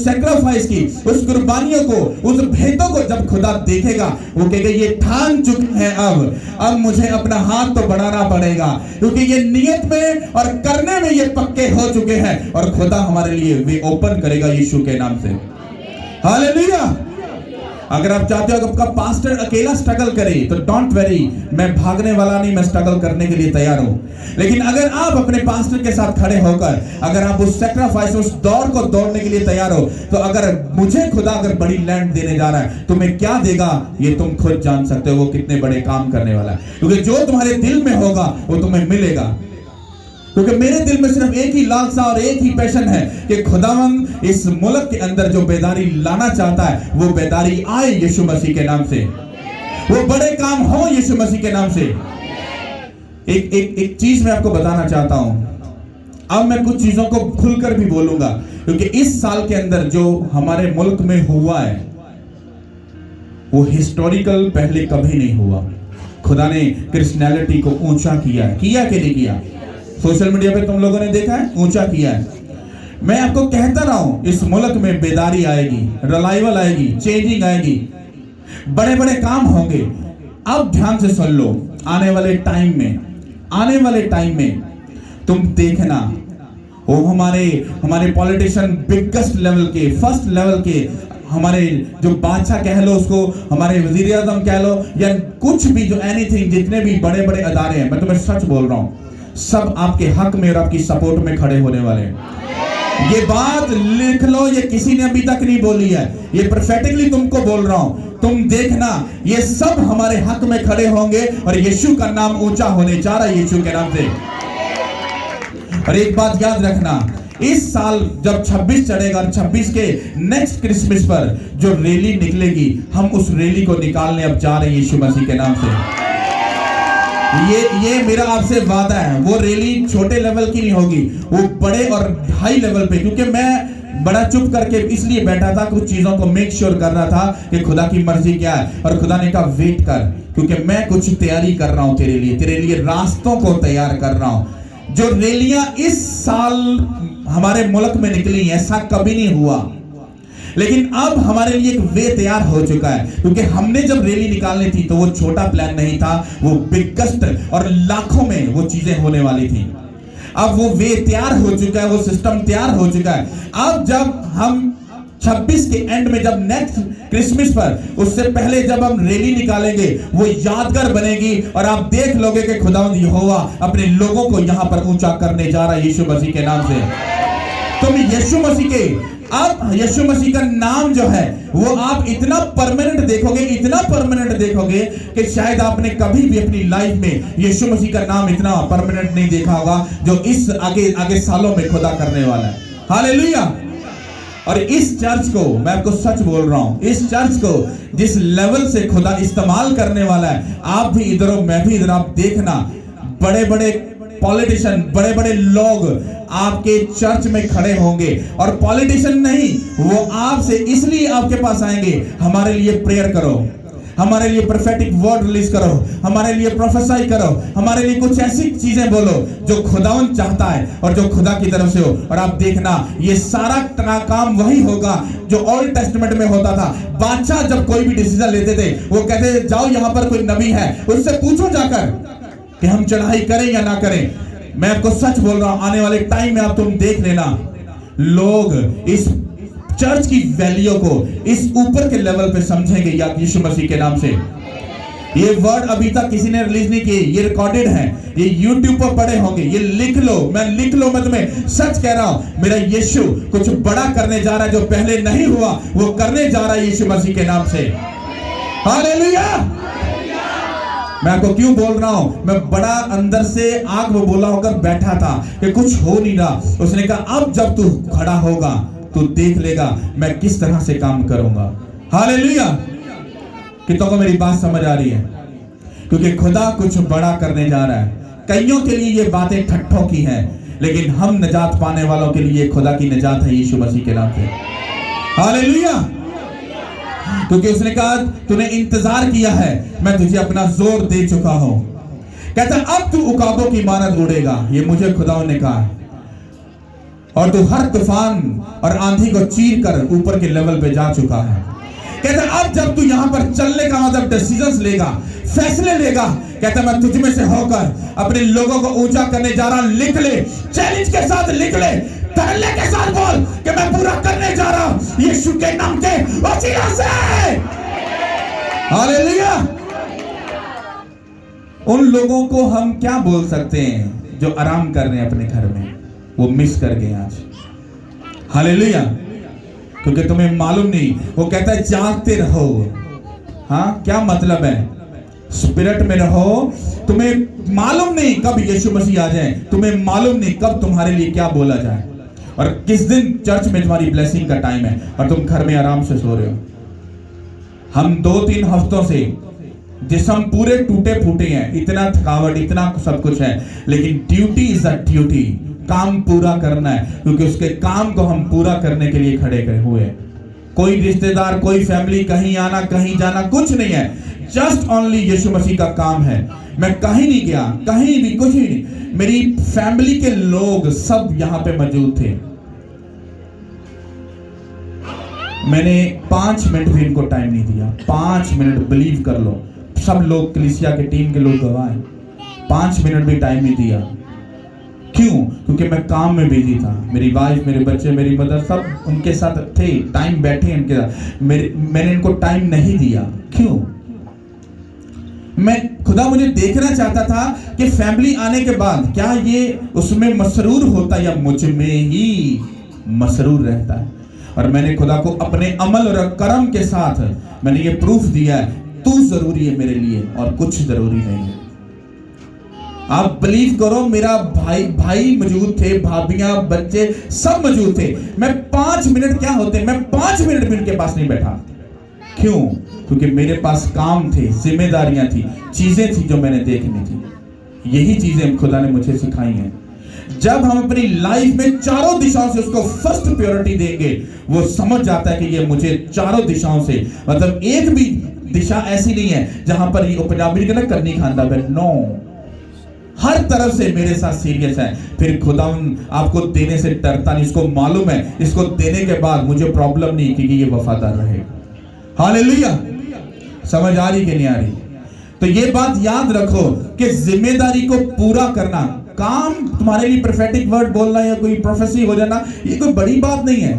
सैक्रिफाइस की, उस कुर्बानियों को, उस भेंटों को जब खुदा देखेगा, वो कहेगा ये ठान चुके हैं, अब मुझे अपना हाथ तो बढ़ाना पड़ेगा, क्योंकि ये नियत में और करने में ये पक्के हो चुके हैं। और खुदा हमारे लिए वे ओपन करेगा यीशु के नाम से। हालेलुया। अगर आप चाहते हो कि आपका पास्टर अकेला स्ट्रगल करे, तो डोंट वरी, मैं भागने वाला नहीं, मैं स्ट्रगल करने के लिए तैयार हूं। लेकिन अगर आप अपने पास्टर के साथ खड़े होकर, अगर आप उस सैक्रिफाइस, उस दौड़ को दौड़ने के लिए तैयार हो, तो अगर मुझे खुदा अगर बड़ी लैंड देने जा रहा है, तुम्हें क्या देगा ये तुम खुद जान सकते हो, वो कितने बड़े काम करने वाला है। क्योंकि जो तुम्हारे दिल में होगा वो तुम्हें मिलेगा। क्योंकि मेरे दिल में सिर्फ एक ही लालसा और एक ही पैशन है कि खुदावंद इस मुल्क के अंदर जो बेदारी लाना चाहता है, वो बेदारी आए यीशु मसीह के नाम से, वो बड़े काम हो यीशु मसीह के नाम से। एक चीज मैं आपको बताना चाहता हूं। अब मैं कुछ चीजों को खुलकर भी बोलूंगा, क्योंकि इस साल के अंदर जो हमारे मुल्क में हुआ है, वो हिस्टोरिकल पहले कभी नहीं हुआ। खुदा ने क्रिश्चियनिटी को ऊंचा किया कि नहीं किया? सोशल मीडिया पे तुम लोगों ने देखा है, ऊंचा किया है। मैं आपको कहता रहा हूं, इस मुल्क में बेदारी आएगी, रिवाइवल आएगी, चेंजिंग आएगी, बड़े बड़े काम होंगे। अब ध्यान से सुन लो, आने वाले टाइम में तुम देखना, वो हमारे पॉलिटिशियन बिगेस्ट लेवल के, फर्स्ट लेवल के, हमारे जो बादशाह कह लो उसको, हमारे वजीर आजम कह लो, या कुछ भी जो एनीथिंग, जितने भी बड़े बड़े अदारे हैं, मैं तुम्हें सच बोल रहा हूं, सब आपके हक में और आपकी सपोर्ट में खड़े होने वाले हैं। ये बात लिख लो, ये किसी ने अभी तक नहीं बोली है, ये प्रोफेटिकली तुमको बोल रहा हूं। तुम देखना, ये सब हमारे हक में खड़े होंगे और यीशु का नाम ऊंचा होने जा रहा है, यीशु के नाम से। और एक बात याद रखना, इस साल जब 26 चढ़ेगा और 26 के नेक्स्ट क्रिसमस पर जो रैली निकलेगी, हम उस रैली को निकालने अब जा रहे हैं यीशु मसीह के नाम से। ये मेरा आपसे वादा है। वो रैली छोटे लेवल की नहीं होगी, वो बड़े और हाई लेवल पे, क्योंकि मैं बड़ा चुप करके इसलिए बैठा था, कुछ चीजों को मेक श्योर कर रहा था कि खुदा की मर्जी क्या है। और खुदा ने कहा वेट कर, क्योंकि मैं कुछ तैयारी कर रहा हूं तेरे लिए रास्तों को तैयार कर रहा हूं। जो रैलियां इस साल हमारे मुल्क में निकली, ऐसा कभी नहीं हुआ, लेकिन अब हमारे लिए एक वे तैयार हो चुका है। क्योंकि हमने जब रैली निकालनी थी तो वो छोटा प्लान नहीं था, वो बिगेस्ट और लाखों में वो चीजें होने वाली थी। अब वो वे तैयार हो चुका है, वो सिस्टम तैयार हो चुका है। अब जब हम 26 के एंड में, जब नेक्स्ट क्रिसमस पर, उससे पहले जब हम रैली निकालेंगे, वो यादगार बनेगी और आप देख लोगे कि खुदावंद यहोवा अपने लोगों को यहां पर ऊंचा करने जा रहा है यीशु मसीह के नाम से। तुम यीशु मसीह के, अब यीशु मसीह का नाम जो है वो आप इतना परमानेंट देखोगे, इतना परमानेंट देखोगे कि शायद आपने कभी भी अपनी लाइफ में यीशु मसीह का नाम इतना परमानेंट नहीं देखा होगा जो इस आगे सालों में खुदा करने वाला है। हालेलुया। और इस चर्च को, मैं आपको सच बोल रहा हूं, इस चर्च को जिस लेवल से खुदा इस्तेमाल करने वाला है, आप भी इधर हो, मैं भी इधर, आप देखना बड़े बड़े पॉलिटिशियन, बड़े बड़े लोग आपके चर्च में खड़े होंगे। और पॉलिटिशियन नहीं, वो आपसे इसलिए आपके पास आएंगे, हमारे लिए प्रेयर करो, हमारे लिए प्रोफेटिक वर्ड रिलीज करो, हमारे लिए प्रोफेसाई करो, हमारे लिए कुछ ऐसी चीजें बोलो जो खुदावन चाहता है और जो खुदा की तरफ से हो। और आप देखना, ये सारा काम वही होगा जो ओल्ड टेस्टमेंट में होता था। बादशाह जब कोई भी डिसीजन लेते थे, वो कहते थे जाओ यहां पर कोई नबी है, उससे पूछो जाकर कि हम चढ़ाई करें या ना करें। मैं आपको सच बोल रहा हूं, आने वाले टाइम में आप तुम देख लेना, लोग इस चर्च की वैल्यू को इस ऊपर के लेवल पे समझेंगे या यीशु मसीह के नाम से। ये वर्ड अभी तक किसी ने रिलीज नहीं किए, ये रिकॉर्डेड है, ये यूट्यूब पर पड़े होंगे, ये लिख लो, मैं तुम्हें सच कह रहा हूं, मेरा यीशु कुछ बड़ा करने जा रहा है, जो पहले नहीं हुआ वो करने जा रहा है यीशु मसीह के नाम से। हालेलुया। मैं आपको क्यों बोल रहा हूं, मैं बड़ा अंदर से आग में बोला होकर बैठा था कि कुछ हो नहीं रहा। उसने कहा अब जब तू खड़ा होगा तू देख लेगा मैं किस तरह से काम करूंगा। हालेलुया। कितनों को मेरी बात समझ आ रही है? क्योंकि खुदा कुछ बड़ा करने जा रहा है। कईयों के लिए ये बातें ठट्ठों की हैं, लेकिन हम निजात पाने वालों के लिए खुदा की निजात है यीशु मसीह के नाम से। हालेलुया। क्योंकि उसने कहा तूने इंतजार किया है, मैं तुझे अपना जोर दे चुका हूं। कहता अब तू उकाबों की मानद उड़ेगा, ये मुझे खुदा ने कहा, और तू हर तूफान और आंधी को चीर कर ऊपर के लेवल पे जा चुका है। कहता अब जब तू यहां पर चलने का मतलब डिसीजंस लेगा, फैसले लेगा, कहता मैं तुझ में से होकर अपने लोगों को ऊंचा करने जा रहा हूं। लिख ले, चैलेंज के साथ लिख ले, धरले के साथ बोल कि मैं पूरा करने जा रहा हूं यीशु के नाम के वसीला से। हालेलुया। उन लोगों को हम क्या बोल सकते हैं जो आराम कर रहे हैं अपने घर में, वो मिस कर गए आज। हालेलुया। क्योंकि तुम्हें मालूम नहीं, वो कहता है जागते रहो। हाँ, क्या मतलब है? स्पिरिट में रहो। तुम्हें मालूम नहीं कब यीशु मसीह आ जाए, तुम्हें मालूम नहीं कब तुम्हारे लिए क्या बोला जाए और किस दिन चर्च में तुम्हारी ब्लेसिंग का टाइम है और तुम घर में आराम से सो रहे हो। हम 2-3 हफ्तों से जिस्म पूरे टूटे फूटे हैं, इतना थकावट, इतना सब कुछ है, लेकिन ड्यूटी इज अ ड्यूटी, काम पूरा करना है, क्योंकि उसके काम को हम पूरा करने के लिए खड़े हुए हैं। कोई रिश्तेदार, कोई फैमिली, कहीं आना कहीं जाना कुछ नहीं है, जस्ट ओनली यीशु मसीह का काम है। मैं कहीं नहीं गया, कहीं भी कुछ ही नहीं, मेरी फैमिली के लोग सब यहां पे मौजूद थे। मैंने 5 मिनट भी इनको टाइम नहीं दिया, 5 मिनट, बिलीव कर लो, सब लोग कलीसिया के टीम के लोग गवाह हैं, 5 मिनट भी टाइम नहीं दिया। क्यों? क्योंकि मैं काम में बिजी था। मेरी वाइफ, मेरे बच्चे, मेरी मदर सब उनके साथ थे, टाइम बैठे उनके साथ, मैंने इनको टाइम नहीं दिया। क्यों? खुदा मुझे देखना चाहता था कि फैमिली आने के बाद क्या ये उसमें मसरूर होता या मुझ में ही मसरूर रहता है। और मैंने खुदा को अपने अमल और कर्म के साथ मैंने ये प्रूफ दिया है, तू जरूरी है मेरे लिए और कुछ जरूरी नहीं है। आप बिलीव करो, मेरा भाई मौजूद थे, भाभियां, बच्चे सब मौजूद थे। मैं 5 मिनट क्या होते, मैं 5 मिनट भी उनके पास नहीं बैठा। क्यों? क्योंकि मेरे पास काम थे, जिम्मेदारियां थी, चीजें थी जो मैंने देखनी थी। यही चीजें खुदा ने मुझे सिखाई हैं। जब हम अपनी लाइफ में चारों दिशाओं से उसको फर्स्ट प्रायोरिटी देंगे, वो समझ जाता है कि ये मुझे चारों दिशाओं से, मतलब एक भी दिशा ऐसी नहीं है जहां पर ये पंजाबी कहना करनी खांदा है, नो, हर तरफ से मेरे साथ सीरियस है। फिर खुदा आपको देने से डरता नहीं, इसको मालूम है इसको देने के बाद मुझे प्रॉब्लम नहीं क्योंकि ये वफादार रहेगा। हालेलुया। समझ आ रही कि नहीं आ रही? तो ये बात याद रखो कि जिम्मेदारी को पूरा करना, काम तुम्हारे लिए प्रोफेटिक वर्ड बोलना या कोई प्रोफेसी हो जाना, ये कोई बड़ी बात नहीं है,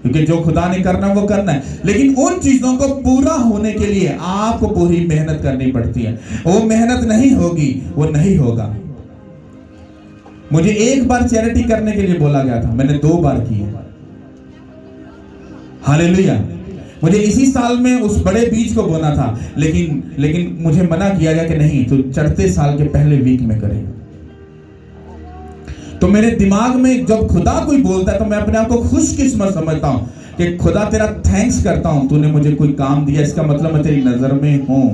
क्योंकि जो खुदा ने करना वो करना है। लेकिन उन चीजों को पूरा होने के लिए आपको पूरी मेहनत करनी पड़ती है। वो मेहनत नहीं होगी, वो नहीं होगा। मुझे एक बार चैरिटी करने के लिए बोला गया था, मैंने 2 बार की है। हालेलुया। मुझे इसी साल में उस बड़े बीज को बोना था, लेकिन मुझे मना किया गया कि नहीं, तो चढ़ते साल के पहले वीक में करेगा। तो मेरे दिमाग में जब खुदा कोई बोलता है तो मैं अपने आप को खुशकिस्मत समझता हूं कि खुदा तेरा थैंक्स करता हूं, तूने मुझे कोई काम दिया, इसका मतलब मैं तेरी नजर में हूं।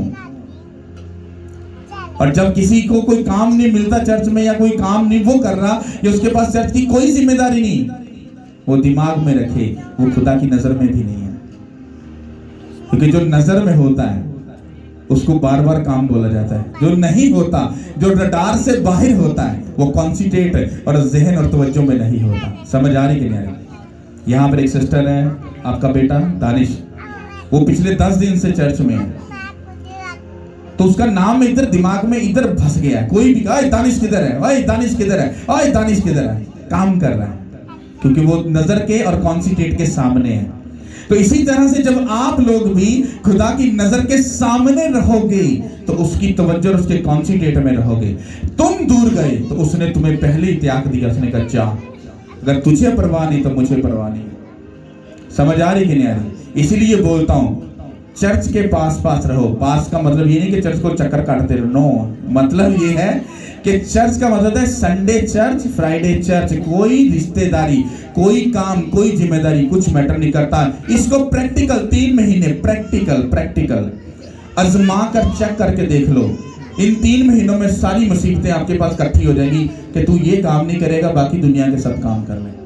और जब किसी को कोई काम नहीं मिलता चर्च में, या कोई काम नहीं वो कर रहा, या उसके पास चर्च की कोई जिम्मेदारी नहीं, वो दिमाग में रखे वो खुदा की नजर में भी नहीं है। क्योंकि जो नजर में होता है उसको बार बार काम बोला जाता है, जो नहीं होता, जो रडार से बाहर होता है, वो कॉन्सेंट्रेट और जहन और तवज्जो में नहीं होता। समझ आ रही कि नहीं आ रही? यहाँ पर एक सिस्टर है, आपका बेटा दानिश, वो पिछले 10 दिन से चर्च में है, तो उसका नाम इधर दिमाग में इधर फंस गया। कोई भी कहा दानिश किधर है, ओए दानिश किधर है, ओए दानिश किधर है, काम कर रहा है, क्योंकि वो नजर के और कॉन्सेंट्रेट के सामने है। तो इसी तरह से जब आप लोग भी खुदा की नजर के सामने रहोगे तो उसकी तवज्जो और उसके कॉन्सेंट्रेट में रहोगे। तुम दूर गए तो उसने तुम्हें पहले ही त्याग दिया, उसने कहा जा, अगर तुझे परवाह नहीं तो मुझे परवाह नहीं। समझ आ रही कि नहीं आ रही? इसीलिए बोलता हूं चर्च के पास रहो। पास का मतलब ये नहीं कि चर्च को चक्कर काटते रहो, नो, मतलब ये है कि चर्च का मतलब है संडे चर्च, फ्राइडे चर्च। कोई रिश्तेदारी, कोई काम, कोई जिम्मेदारी, कुछ मैटर नहीं करता। इसको प्रैक्टिकल 3 महीने प्रैक्टिकल आजमा कर चेक करके देख लो। इन 3 महीनों में सारी मुसीबतें आपके पास इकट्ठी हो जाएगी कि तू ये काम नहीं करेगा, बाकी दुनिया के सब काम कर ले।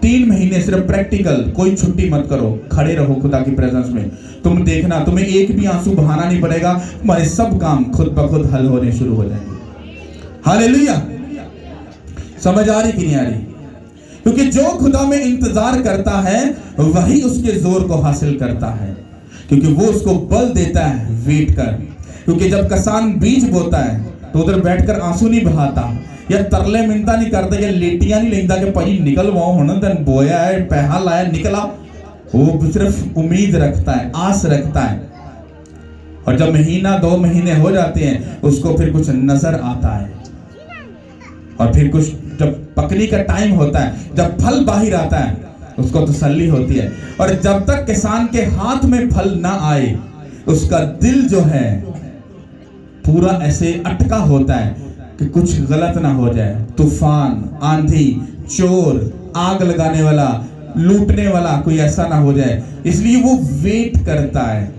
3 महीने सिर्फ प्रैक्टिकल, कोई छुट्टी मत करो, खड़े रहो खुदा की प्रेजेंस में। तुम देखना, तुम्हें एक भी आंसू बहाना नहीं पड़ेगा, तुम्हारे सब काम खुद ब खुद हल होने शुरू हो जाएंगे। हालेलुया। समझ आ रही कि नहीं आ रही? क्योंकि जो खुदा में इंतजार करता है वही उसके जोर को हासिल करता है, क्योंकि वो उसको बल देता है वेट कर। क्योंकि जब किसान बीज बोता है तो उधर बैठकर आंसू नहीं बहाता, या तरले मिनता नहीं करता, या लेटियां नहीं लेंदा कि भाई निकल वो हुण तन बोया है, पैसा लाया, निकला। वो सिर्फ उम्मीद रखता है, आस रखता है। और जब महीना 2 महीने हो जाते हैं उसको फिर कुछ नजर आता है, और फिर कुछ जब पकने का टाइम होता है, जब फल बाहर आता है, उसको तसल्ली होती है। और जब तक किसान के हाथ में फल ना आए उसका दिल जो है पूरा ऐसे अटका होता है कि कुछ गलत ना हो जाए। तूफान, आंधी, चोर, आग लगाने वाला, लूटने वाला कोई ऐसा ना हो जाए, इसलिए वो वेट करता है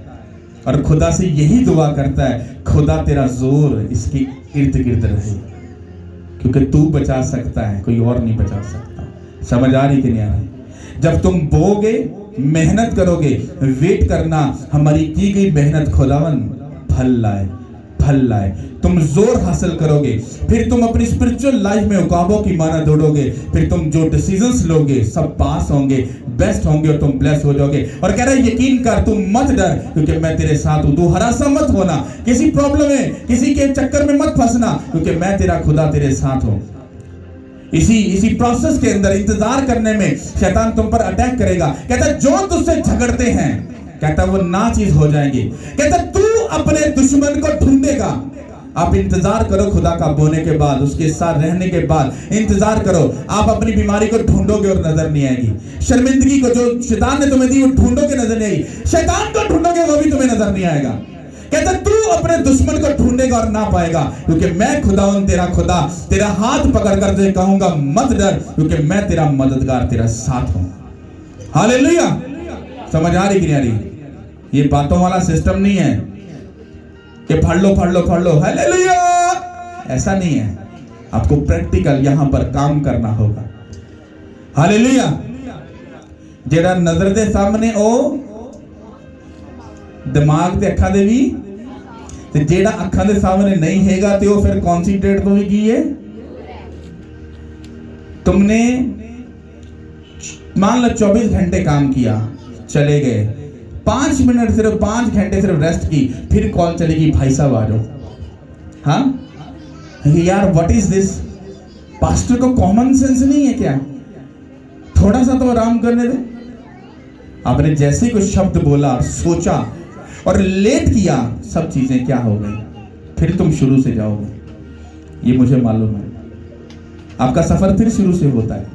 और खुदा से यही दुआ करता है, खुदा तेरा जोर इसके इर्द गिर्द रहे, क्योंकि तू बचा सकता है, कोई और नहीं बचा सकता। समझ आ रही कि नहीं आ रही? जब तुम बोगे, मेहनत करोगे, वेट करना, हमारी की गई मेहनत खुदावन फल लाए, फल लाए, तुम जोर हासिल करोगे, फिर तुम अपनी स्पिरिचुअल लाइफ में उकाबों की माना दौड़ोगे, फिर तुम जो डिसीजंस लोगे सब पास होंगे, बेस्ट होंगे और तुम ब्लेस हो जाओगे। और कह रहा है यकीन कर, तुम मत डर क्योंकि मैं तेरे साथ हूं। तू हरासा मत होना, किसी प्रॉब्लम में किसी के चक्कर में मत फंसना क्योंकि मैं तेरा खुदा तेरे साथ हूं। इसी प्रोसेस के अंदर इंतजार करने में शैतान तुम पर अटैक करेगा। कहता है जो तुझसे झगड़ते हैं, कहता है वो ना चीज हो जाएंगे। कहता है तू अपने दुश्मन को ढूंढेगा। आप इंतजार करो खुदा का बोने के बाद, उसके साथ रहने के बाद इंतजार करो। आप अपनी बीमारी को ढूंढोगे और नजर नहीं आएगी। शर्मिंदगी को जो शैतान ने तुम्हें दी वो ढूंढोगे, नजर नहीं आएगी। शैतान को ढूंढोगे वो भी तुम्हें नजर नहीं आएगा। कहता तू अपने दुश्मन को ढूंढेगा और ना पाएगा क्योंकि मैं खुदा हूं, तेरा खुदा। तेरा हाथ पकड़ कर तुझे कहूंगा मत डर क्योंकि मैं तेरा मददगार, तेरा साथ हूं। हालेलुया। समझ आ रही कि नहीं आ रही? ये बातों वाला सिस्टम नहीं है कि पढ़ लो। हालेलुया, ऐसा नहीं है। आपको प्रैक्टिकल यहां पर काम करना होगा। हालेलुया। जेड़ा नजर दे सामने ओ दिमाग ते अखा दे भी, ते जेड़ा अखा दे सामने नहीं हैगा ते वो फिर कॉन्सेंट्रेट तो भी की है। तुमने मान लो 24 घंटे काम किया, चले गए, 5 मिनट सिर्फ 5 घंटे सिर्फ रेस्ट की, फिर कॉल चलेगी भाई साहब आ जाओ। हाँ यार, व्हाट इज दिस? पास्टर को कॉमन सेंस नहीं है क्या? थोड़ा सा तो आराम करने दे। आपने जैसे कुछ शब्द बोला, सोचा और लेट किया, सब चीजें क्या हो गई, फिर तुम शुरू से जाओगे। ये मुझे मालूम है। आपका सफर फिर शुरू से होता है।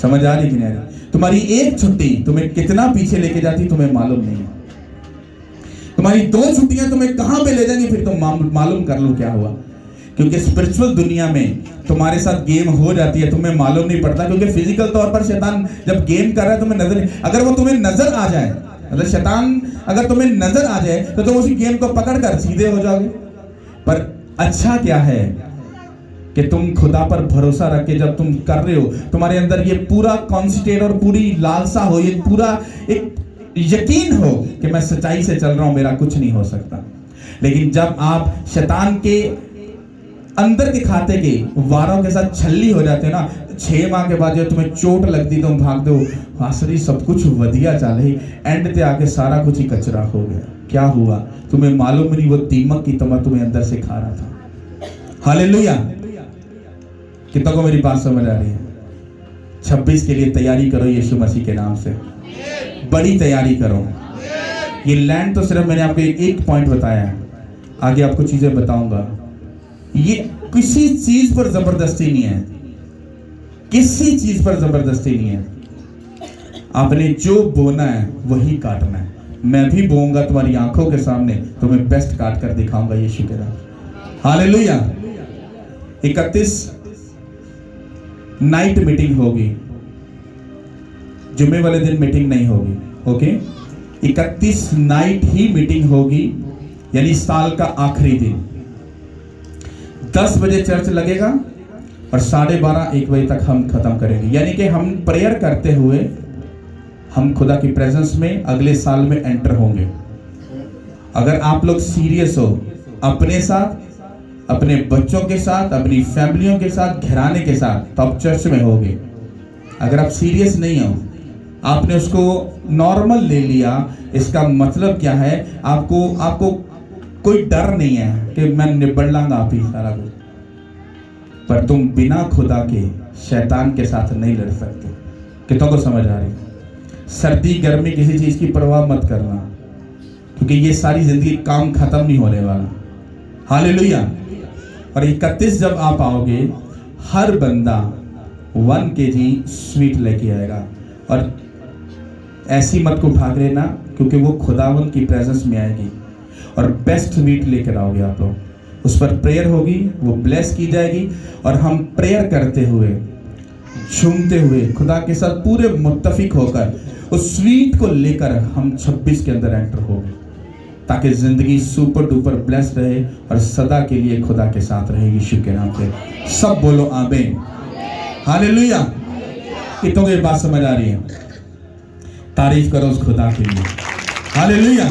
समझ आ रही कि नहीं? तुम्हारी एक छुट्टी तुम्हें कितना पीछे लेके जाती तुम्हें मालूम नहीं है। तुम्हारी 2 छुट्टियां तुम्हें कहां पे ले जाएंगी फिर तुम मालूम कर लो क्या हुआ। क्योंकि स्पिरिचुअल दुनिया में तुम्हारे साथ गेम हो जाती है, तुम्हें मालूम नहीं पड़ता। क्योंकि फिजिकल तौर पर शैतान जब गेम कर रहा है तुम्हें नजर नहीं, अगर वो तुम्हें नजर आ जाए, मतलब शैतान अगर तुम्हें नजर आ जाए तो तुम उसी गेम को पकड़ कर सीधे हो जाओगे। पर अच्छा क्या है कि तुम खुदा पर भरोसा रख के जब तुम कर रहे हो, तुम्हारे अंदर ये पूरा कॉन्सेंट्रेट और पूरी लालसा हो, ये पूरा एक यकीन हो कि मैं सच्चाई से चल रहा हूं, मेरा कुछ नहीं हो सकता। लेकिन जब आप शैतान के अंदर के खाते के वारों के साथ छल्ली हो जाते हो ना, 6 माह के बाद जब तुम्हें चोट लगती तुम भागते हो, आसरी सब कुछ वधिया चल रही, एंड ते आके सारा कुछ ही कचरा हो गया। क्या हुआ तुम्हें मालूम नहीं, वो दीमक की तमा तुम्हें अंदर से खा रहा था। हालेलुया। कितनों को मेरी बात समझ आ रही है? 26 के लिए तैयारी करो यीशु मसीह के नाम से, बड़ी तैयारी करो। ये लैंड तो सिर्फ मैंने आपको एक पॉइंट बताया है, आगे आपको चीजें बताऊंगा। ये किसी चीज पर जबरदस्ती नहीं है, किसी चीज पर जबरदस्ती नहीं है। आपने जो बोना है वही काटना है। मैं भी बोऊंगा तुम्हारी आंखों के सामने, तुम्हें बेस्ट काट कर दिखाऊंगा यीशु के नाम। हालेलुया। 31 नाइट मीटिंग होगी, जुम्मे वाले दिन मीटिंग नहीं होगी। ओके, 31 नाइट ही मीटिंग होगी, यानी साल का आखिरी दिन। 10 बजे चर्च लगेगा और 12:30 1 बजे तक हम खत्म करेंगे। यानी कि हम प्रेयर करते हुए हम खुदा की प्रेजेंस में अगले साल में एंटर होंगे। अगर आप लोग सीरियस हो अपने साथ, अपने बच्चों के साथ, अपनी फैमिलियों के साथ, घराने के साथ, तो आप चर्च में होगे। अगर आप सीरियस नहीं हो, आपने उसको नॉर्मल ले लिया, इसका मतलब क्या है? आपको कोई डर नहीं है कि मैं निबड़ लांगा आप ही सारा कुछ। पर तुम बिना खुदा के शैतान के साथ नहीं लड़ सकते। कितनों को समझ आ रही? सर्दी गर्मी किसी चीज की परवाह मत करना, क्योंकि ये सारी जिंदगी काम खत्म नहीं होने वाला। हालेलुया। और 31 जब आप आओगे, हर बंदा 1 kg स्वीट लेके आएगा। और ऐसी मत को उठा लेना, क्योंकि वो खुदावन की प्रेजेंस में आएगी और बेस्ट स्वीट लेकर आओगे आप लोग। उस पर प्रेयर होगी, वो ब्लेस की जाएगी और हम प्रेयर करते हुए, झूमते हुए, खुदा के साथ पूरे मुत्तफिक होकर उस स्वीट को लेकर हम 26 के अंदर एंटर होंगे, ताकि जिंदगी सुपर डुपर ब्लेस रहे और सदा के लिए खुदा के साथ रहे यीशु के नाम पे। सब बोलो आमीन। हालेलुया। कितनों को ये बात समझ आ रही है? तारीफ करो उस खुदा के लिए। हालेलुया।